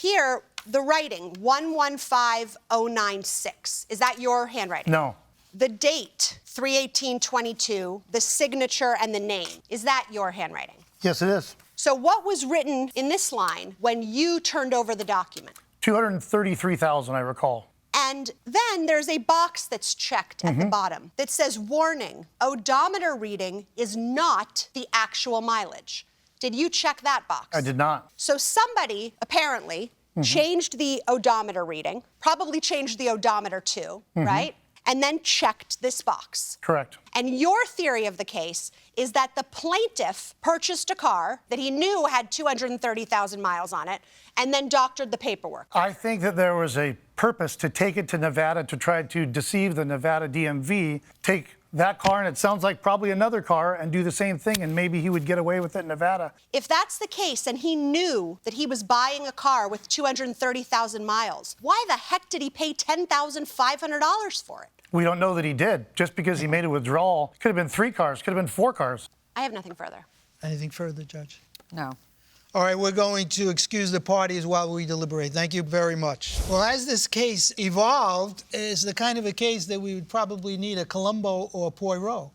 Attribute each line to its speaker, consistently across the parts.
Speaker 1: here, the writing, 115096. Is that your handwriting?
Speaker 2: No.
Speaker 1: The date, 3/18/22, the signature and the name. Is that your handwriting?
Speaker 2: Yes, it is.
Speaker 1: So what was written in this line when you turned over the document?
Speaker 2: 233,000, I recall.
Speaker 1: And then there's a box that's checked at the bottom that says, warning, odometer reading is not the actual mileage. Did you check that box?
Speaker 2: I did not.
Speaker 1: So somebody, apparently, changed the odometer reading, probably changed the odometer too, right? And then checked this box.
Speaker 2: Correct.
Speaker 1: And your theory of the case is that the plaintiff purchased a car that he knew had 230,000 miles on it and then doctored the paperwork.
Speaker 2: I think that there was a purpose to take it to Nevada to try to deceive the Nevada DMV, take that car, and it sounds like probably another car, and do the same thing, and maybe he would get away with it in Nevada.
Speaker 1: If that's the case and he knew that he was buying a car with 230,000 miles, why the heck did he pay $10,500 for it?
Speaker 2: We don't know that he did. Just because he made a withdrawal, could have been 3 cars, could have been 4 cars.
Speaker 1: I have nothing further.
Speaker 3: Anything further, Judge?
Speaker 4: No.
Speaker 3: All right, we're going to excuse the parties while we deliberate. Thank you very much. Well, as this case evolved, it's the kind of a case that we would probably need a Columbo or Poirot.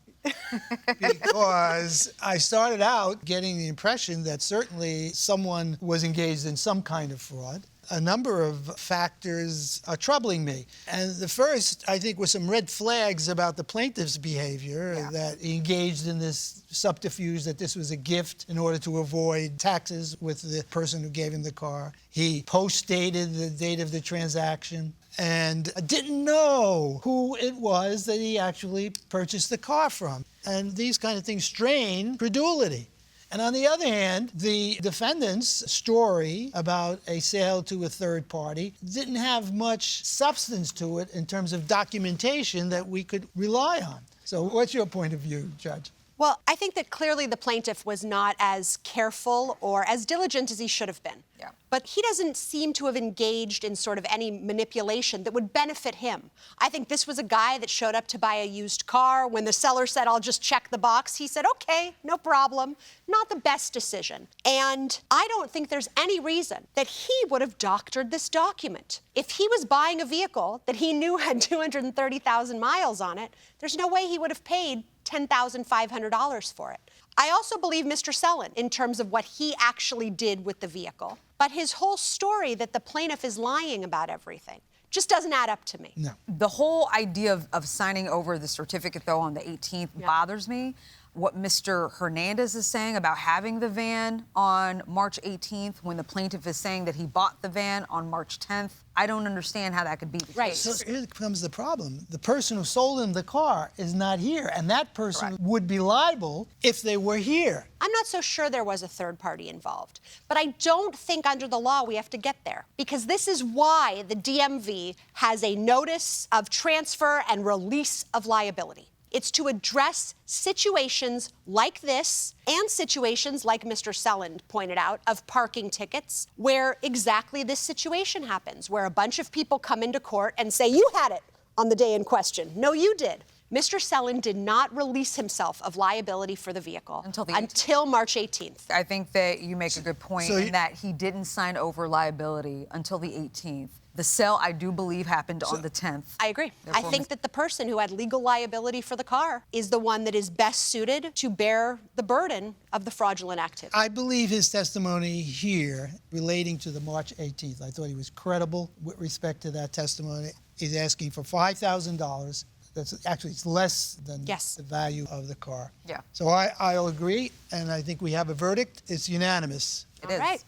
Speaker 3: Because I started out getting the impression that certainly someone was engaged in some kind of fraud. A number of factors are troubling me. And the first, I think, was some red flags about the plaintiff's behavior, that he engaged in this subterfuge, that this was a gift in order to avoid taxes with the person who gave him the car. He post-dated the date of the transaction and didn't know who it was that he actually purchased the car from. And these kind of things strain credulity. And on the other hand, the defendant's story about a sale to a third party didn't have much substance to it in terms of documentation that we could rely on. So what's your point of view, Judge?
Speaker 1: Well, I think that clearly the plaintiff was not as careful or as diligent as he should have been.
Speaker 4: Yeah.
Speaker 1: But he doesn't seem to have engaged in sort of any manipulation that would benefit him. I think this was a guy that showed up to buy a used car. When the seller said, I'll just check the box, he said, okay, no problem. Not the best decision. And I don't think there's any reason that he would have doctored this document. If he was buying a vehicle that he knew had 230,000 miles on it, there's no way he would have paid $10,500 for it. I also believe Mr. Sellon in terms of what he actually did with the vehicle. But his whole story that the plaintiff is lying about everything just doesn't add up to me.
Speaker 3: No.
Speaker 4: The whole idea of signing over the certificate, though, on the 18th bothers me. What Mr. Hernandez is saying about having the van on March 18th when the plaintiff is saying that he bought the van on March 10th, I don't understand how that could be the case.
Speaker 3: So here comes the problem. The person who sold him the car is not here, and that person would be liable if they were here.
Speaker 1: I'm not so sure there was a third party involved, but I don't think under the law we have to get there, because this is why the DMV has a notice of transfer and release of liability. It's to address situations like this and situations like Mr. Sellon pointed out of parking tickets where exactly this situation happens, where a bunch of people come into court and say, you had it on the day in question. No, you did. Mr. Sellon did not release himself of liability for the vehicle until March 18th.
Speaker 4: I think that you make a good point in that he didn't sign over liability until the 18th. The sale, I do believe, happened on the 10th.
Speaker 1: I agree. I think that the person who had legal liability for the car is the one that is best suited to bear the burden of the fraudulent activity.
Speaker 3: I believe his testimony here relating to the March 18th. I thought he was credible with respect to that testimony. He's asking for $5,000. That's actually, it's less than the value of the car.
Speaker 4: Yeah.
Speaker 3: So I'll agree, and I think we have a verdict. It's unanimous.
Speaker 4: It is.
Speaker 1: All right.